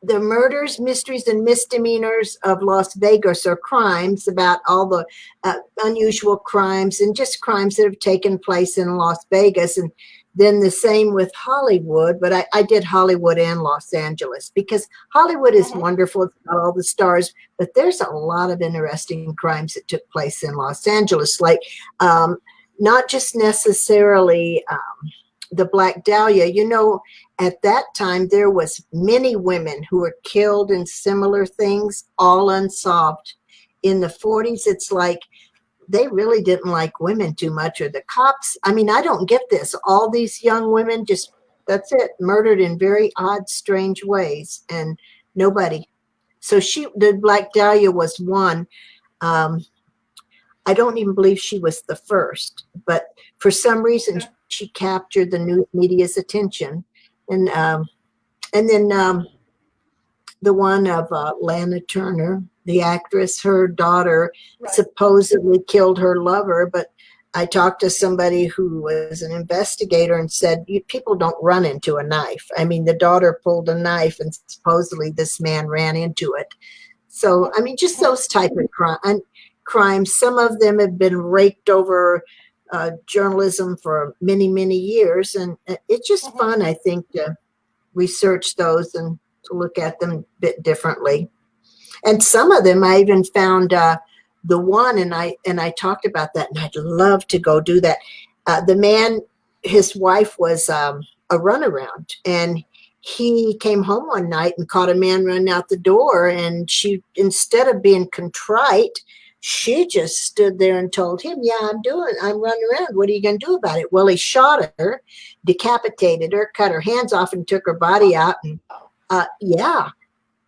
the Murders, Mysteries, and Misdemeanors of Las Vegas are crimes about all the unusual crimes and just crimes that have taken place in Las Vegas. And then the same with Hollywood, but I did Hollywood and Los Angeles, because Hollywood is wonderful. It's got all the stars, but there's a lot of interesting crimes that took place in Los Angeles, like not just necessarily the Black Dahlia. At that time, there was many women who were killed in similar things, all unsolved. In the 40s, it's like they really didn't like women too much, or the cops. I mean, I don't get this. All these young women just, that's it, murdered in very odd, strange ways, and nobody. So the Black Dahlia was one. I don't even believe she was the first, but for some reason, she captured the news media's attention. And then the one of Lana Turner, the actress, her daughter supposedly killed her lover, but I talked to somebody who was an investigator and said, people don't run into a knife. I mean, the daughter pulled a knife and supposedly this man ran into it. So, I mean, just those type of crimes. Some of them have been raked over journalism for many, many years. And it's just fun, I think, to research those and to look at them a bit differently. And some of them I even found the one, and I talked about that, and I'd love to go do that. The man, his wife was a runaround, and he came home one night and caught a man running out the door, and she, instead of being contrite, she just stood there and told him, I'm running around. What are you going to do about it? Well, he shot her, decapitated her, cut her hands off, and took her body out. And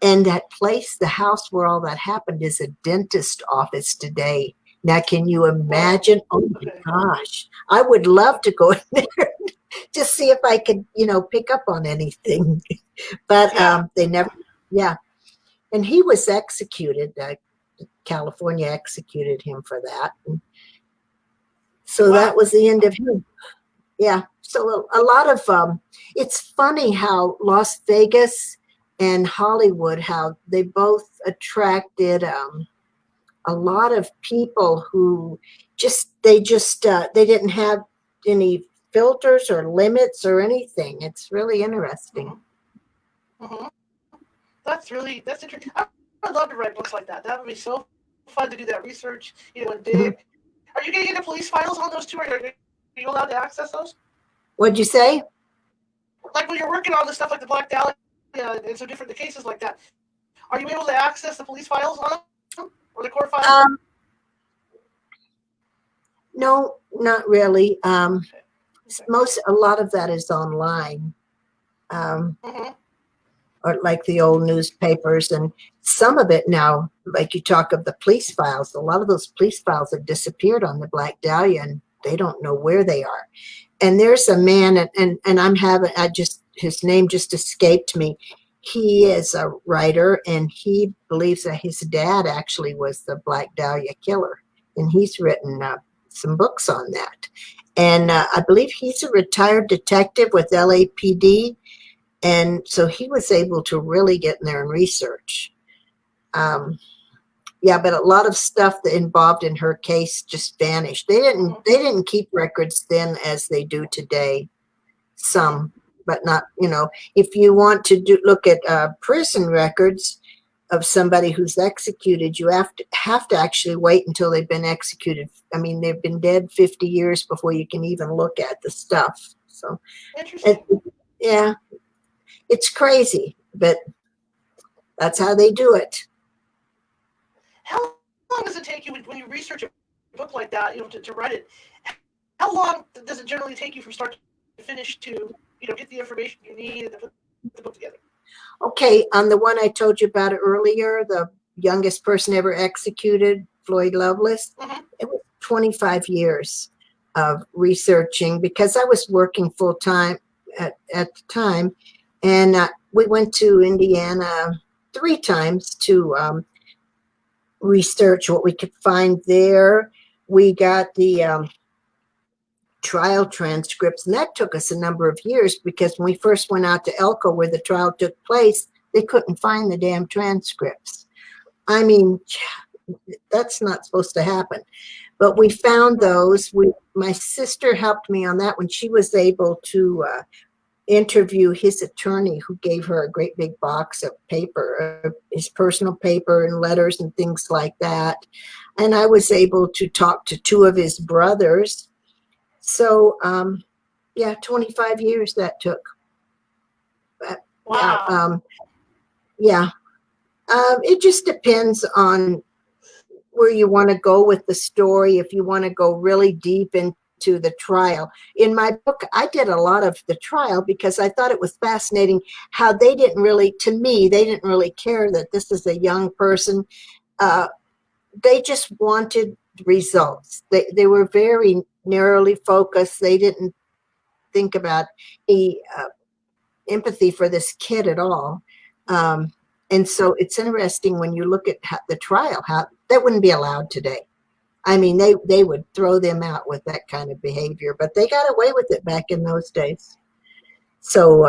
and that place, the house where all that happened, is a dentist office today. Now, can you imagine? Oh my Okay. gosh. I would love to go in there to see if I could, pick up on anything. But Yeah. they never, yeah. And he was executed. California executed him for that. And so that Wow. was the end of him. Yeah. So a lot of, it's funny how Las Vegas and Hollywood, how they both attracted a lot of people who they didn't have any filters or limits or anything. It's really interesting. Mm-hmm. That's interesting. I would love to write books like that. That would be so fun to do that research, and Mhm. dig. Are you getting into police files on those too? Are you allowed to access those? What'd you say? Like when you're working on the stuff like the Black Dahlia and so different the cases like that, are you able to access the police files on them or the court files? Um, no, not really. Okay. A lot of that is online. Um, Mm-hmm. or like the old newspapers, and some of it now, like you talk of the police files, a lot of those police files have disappeared on the Black Dahlia and they don't know where they are. And there's a man, and his name just escaped me. He is a writer and he believes that his dad actually was the Black Dahlia killer, and he's written some books on that. And I believe he's a retired detective with LAPD, and so he was able to really get in there and research. Um, yeah, but a lot of stuff that involved in her case just vanished. They didn't keep records then as they do today. Some, but not. If you want to look at prison records of somebody who's executed, you have to actually wait until they've been executed. I mean, they've been dead 50 years before you can even look at the stuff. So, Interesting. yeah, it's crazy, but that's how they do it. How long does it take you when you research a book like that, to write it? How long does it generally take you from start to finish to, get the information you need and to put the book together? Okay, on the one I told you about earlier, the youngest person ever executed, Floyd Lovelace, Mm-hmm. it was 25 years of researching because I was working full time at the time. And we went to Indiana 3 times to research what we could find there. We got the trial transcripts, and that took us a number of years because when we first went out to Elko where the trial took place, they couldn't find the damn transcripts. I mean, that's not supposed to happen. But we found those. My sister helped me on that when she was able to interview his attorney, who gave her a great big box of paper, his personal paper and letters and things like that. And I was able to talk to 2 of his brothers. So, yeah, 25 years that took. But, yeah, Wow. yeah. It just depends on where you want to go with the story. If you want to go really deep into the trial. In my book, I did a lot of the trial because I thought it was fascinating how they didn't really care that this is a young person. They just wanted results. They were very narrowly focused. They didn't think about the empathy for this kid at all. And so it's interesting when you look at the trial, how that wouldn't be allowed today. I mean, they would throw them out with that kind of behavior, but they got away with it back in those days. So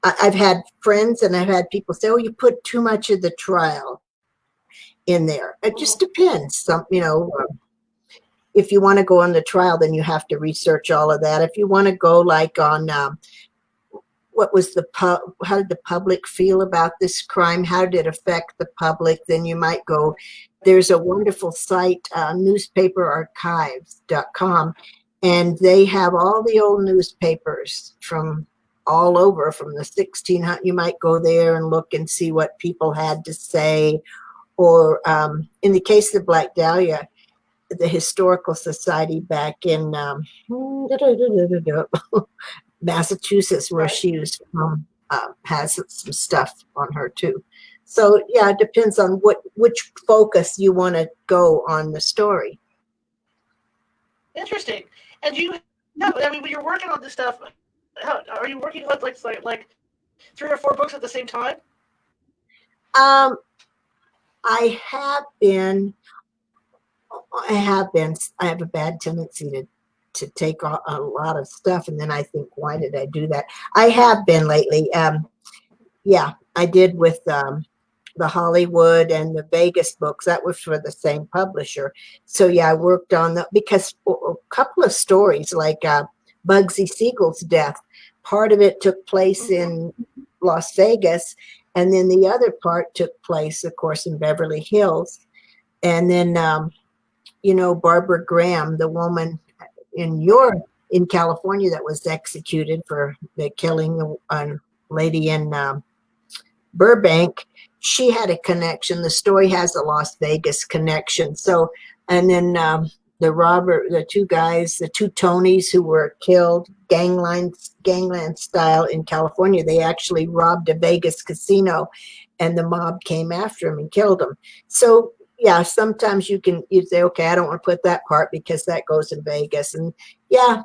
I've had friends and I've had people say, "Oh, you put too much of the trial in there." It just depends. If you want to go on the trial, then you have to research all of that. If you want to go like on what was how did the public feel about this crime? How did it affect the public? Then you might go, there's a wonderful site, newspaperarchives.com, and they have all the old newspapers from all over from the 1600s. You might go there and look and see what people had to say. Or in the case of the Black Dahlia, the Historical Society back in Massachusetts, where she was from, has some stuff on her too. So yeah, it depends on which focus you want to go on the story. Interesting. And do you have? I mean, when you're working on this stuff, are you working on like 3 or 4 books at the same time? Um, I have been. I have been. I have a bad tendency to take a lot of stuff, and then I think, why did I do that? I have been lately. Yeah, I did with the Hollywood and the Vegas books. That was for the same publisher. So yeah, I worked on the because a couple of stories like Bugsy Siegel's death. Part of it took place in Las Vegas, and then the other part took place, of course, in Beverly Hills. And then Barbara Graham, the woman in in California that was executed for the killing of a lady in Burbank, she had a connection. The story has a Las Vegas connection. So, and then the two guys, the two Tonys who were killed gangland style in California, they actually robbed a Vegas casino, and the mob came after them and killed them. So yeah, sometimes you say, okay, I don't want to put that part because that goes in Vegas, and yeah,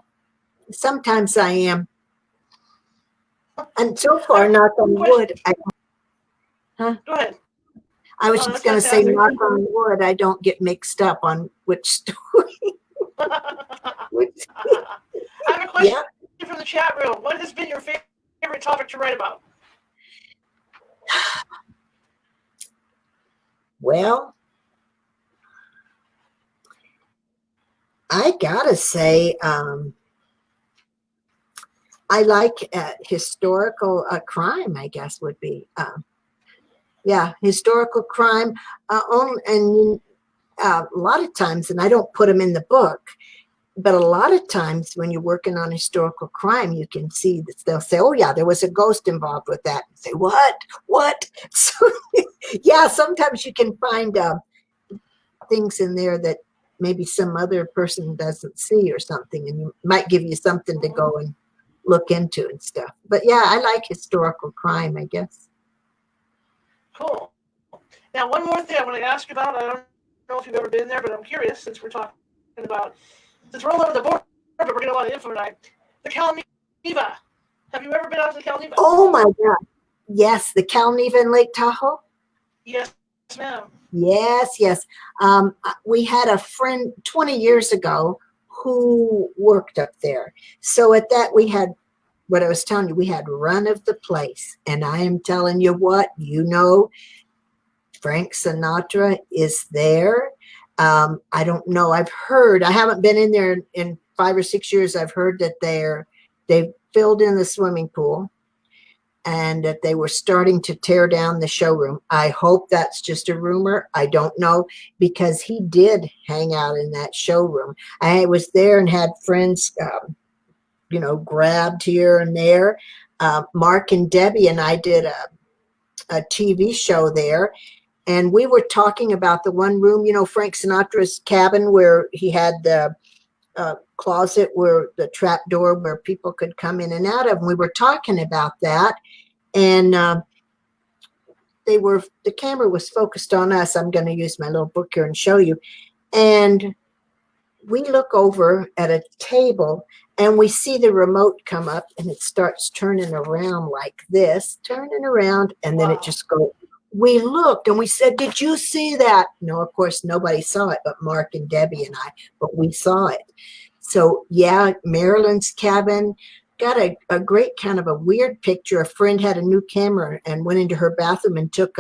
sometimes I am. And so far, knock on wood, Go ahead. I was Oh, just that's going to say, fantastic. knock on wood, I don't get mixed up on which story. Which, I have a question yeah. from the chat room. What has been your favorite topic to write about? Well, I gotta say, I like historical crime. I guess would be, yeah, historical crime. And a lot of times, and I don't put them in the book, but a lot of times when you're working on historical crime, you can see that they'll say, oh yeah, there was a ghost involved with that. And say, what? So yeah, sometimes you can find things in there that maybe some other person doesn't see or something, and you might give you something to go and look into and stuff. But yeah, I like historical crime, I guess. Cool. Now, one more thing I want to ask you about. I don't know if you've ever been there, but I'm curious since we're talking about, since we're all over the board, but we're getting a lot of info tonight. The Cal Neva. Have you ever been out to the Cal Neva? Oh my God. Yes, the Cal Neva in Lake Tahoe. Yes, ma'am. Yes. We had a friend 20 years ago who worked up there. So at that, we had what I was telling you, we had run of the place. And I am telling you what, Frank Sinatra is there. I don't know. I've heard, I haven't been in there in 5 or 6 years. I've heard that they've filled in the swimming pool and that they were starting to tear down the showroom. I hope that's just a rumor. I don't know, because he did hang out in that showroom. I was there and had friends, grabbed here and there. Mark and Debbie and I did a TV show there. And we were talking about the one room, Frank Sinatra's cabin, where he had the closet where the trap door where people could come in and out of. And we were talking about that. And the camera was focused on us. I'm going to use my little book here and show you. And we look over at a table and we see the remote come up and it starts turning around like this, turning around, and then it just goes. We looked and we said, did you see that? No, of course, nobody saw it but Mark and Debbie and I, but we saw it. So yeah, Marilyns Cabin got a great kind of a weird picture. A friend had a new camera and went into her bathroom and took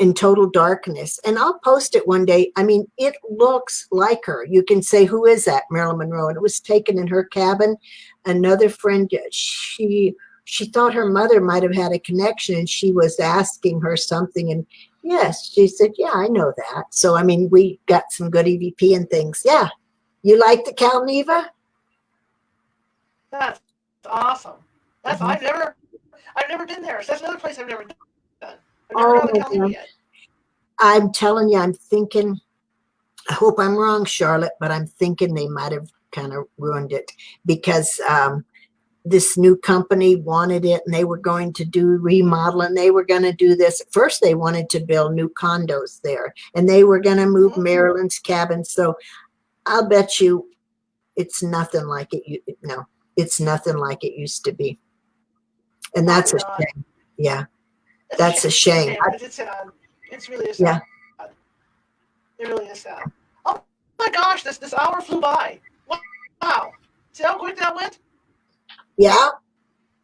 in total darkness. And I'll post it one day. I mean, it looks like her. You can say, who is that? Marilyn Monroe. And it was taken in her cabin. Another friend, she thought her mother might have had a connection and she was asking her something. And yes, she said, yeah, I know that. So, I mean, we got some good EVP and things. Yeah. You like the Cal Neva? That's awesome. That's I've never been there. So that's another place I've never done. I've never gone to Cal Neva yet. I'm telling you, I'm thinking, I hope I'm wrong, Charlotte, but I'm thinking they might have kind of ruined it because this new company wanted it, and they were going to do remodel, and they were going to do this. First, they wanted to build new condos there, and they were going to move Marilyns Cabin. So I'll bet you it's nothing like it. No, it's nothing like it used to be. And that's a Probably not. shame. Yeah, that's a shame. It's sad. It's really Yeah. sad. It really is sad. Oh my gosh, this hour flew by. Wow. See how quick that went? Yeah.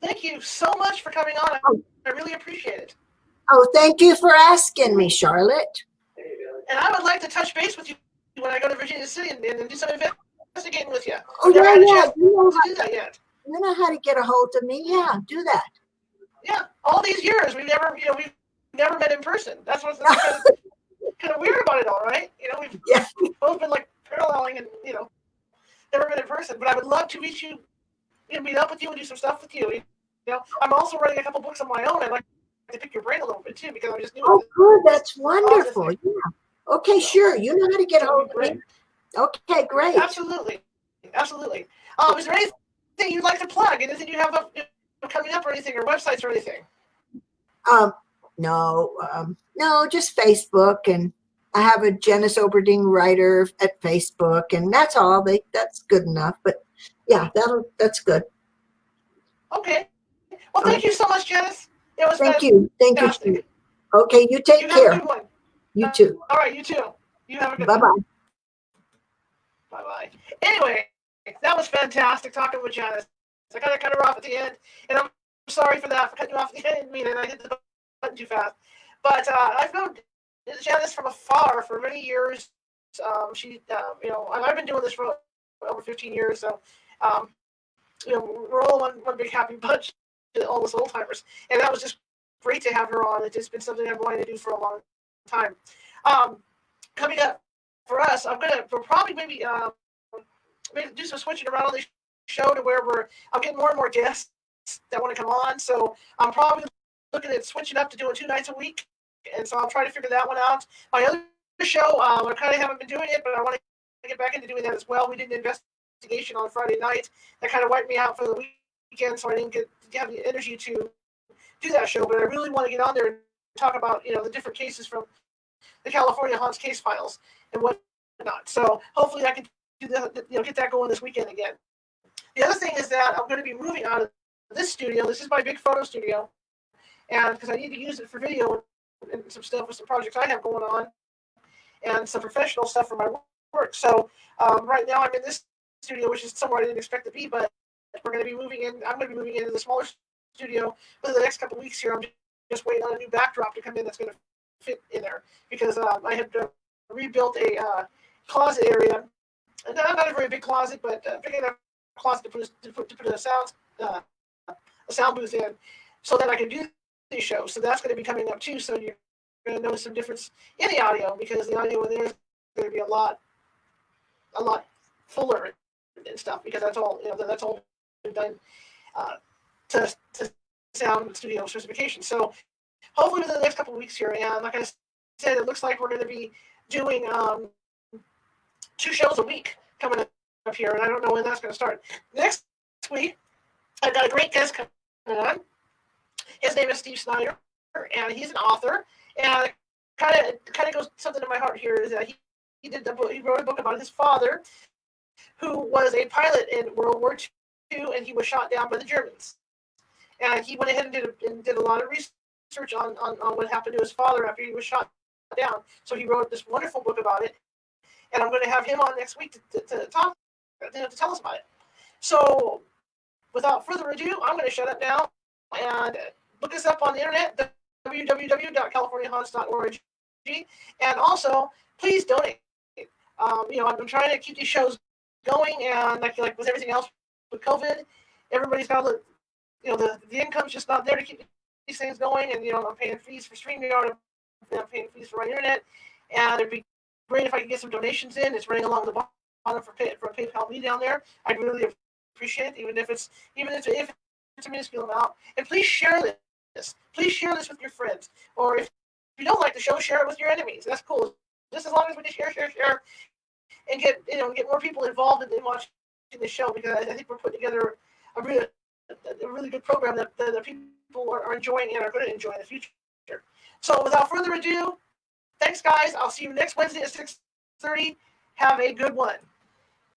Thank you so much for coming on. Oh, I really appreciate it. oh, thank you for asking me, Charlotte. And I would like to touch base with you when I go to Virginia City and do some investigating with you. Oh, I've never yeah, had a yeah. chance to do that yet. You know how to get a hold of me? Yeah, do that. Yeah, all these years we've never met in person. That's what's kind of weird about it all, right? We've both been like paralleling and never met in person. But I would love to meet you, meet up with you and do some stuff with you. I'm also writing a couple books of my own. I'd like to pick your brain a little bit too because I'm just new. Oh, good. That's wonderful. Yeah. Okay, sure. You know how to get a hold of me. Okay, great. Absolutely. Is there anything you'd like to plug? Anything you have coming up or anything, or websites or anything? No, just Facebook, and I have a Janice Oberding writer at Facebook, and that's all. That's good enough. But yeah, that's good. Okay. Well, thank you so much, Janice. It was Thank you. Okay, you take care. Have a good one. You too. All right, you too. You have a good one. Bye-bye. Bye-bye. Anyway, that was fantastic talking with Janice. I kind of cut her off at the end, and I'm sorry for that, for cutting you off at the end. I didn't mean it. I hit the button too fast. But I've known Janice from afar for many years. I've been doing this for over 15 years, so we're all one big happy bunch, all us old timers, and that was just great to have her on. It's just been something I've wanted to do for a long time. Coming up for us, we'll probably maybe do some switching around on the show to where I'm getting more and more guests that want to come on. So I'm probably looking at switching up to doing 2 nights a week, and so I'll try to figure that one out. My other show, I kind of haven't been doing it, but I want to get back into doing that as well. We did an investigation on Friday night that kind of wiped me out for the weekend, so I didn't have the energy to do that show. But I really want to get on there and talk about the different cases from the California Haunts case files and whatnot. So hopefully I can do that, get that going this weekend again. The other thing is that I'm going to be moving out of this studio. This is my big photo studio, and because I need to use it for video and some stuff with some projects I have going on, and some professional stuff for my work. So right now I'm in this studio, which is somewhere I didn't expect to be, but we're going to be moving in. I'm going to be moving into the smaller studio within the next couple of weeks here. I'm just waiting on a new backdrop to come in that's going to fit in there because I had rebuilt a closet area. Not a very big closet, but big enough closet to put a sound booth in, so that I can do these shows. So that's going to be coming up too. So you're going to notice some difference in the audio because the audio in there is going to be a lot fuller and stuff because that's all been done to sound studio specifications. So hopefully within the next couple of weeks here, and like I said, it looks like we're going to be doing 2 shows a week coming up here, and I don't know when that's going to start. Next week, I've got a great guest coming on. His name is Steve Snyder, and he's an author. And kind of goes something to my heart here is that he wrote a book about his father, who was a pilot in World War II, and he was shot down by the Germans. And he went ahead and did a lot of research on what happened to his father after he was shot down. So he wrote this wonderful book about it. And I'm going to have him on next week to talk, to tell us about it. So, without further ado, I'm going to shut up now and look us up on the internet, www.californiahaunts.org, and also please donate. I'm trying to keep these shows going, and like with everything else with COVID, everybody's got the income's just not there to keep these things going, and I'm paying fees for StreamYard, I'm paying fees for my internet, and it'd be great if I could get some donations in. It's running along the bottom for PayPal me down there. I'd really appreciate it, even if it's a minuscule amount. And please share this. Please share this with your friends. Or if you don't like the show, share it with your enemies. That's cool. Just as long as we just share, and get more people involved in watching the show, because I think we're putting together a a really good program that the people are enjoying and are going to enjoy in the future. So without further ado, thanks guys. I'll see you next Wednesday at 6:30. Have a good one.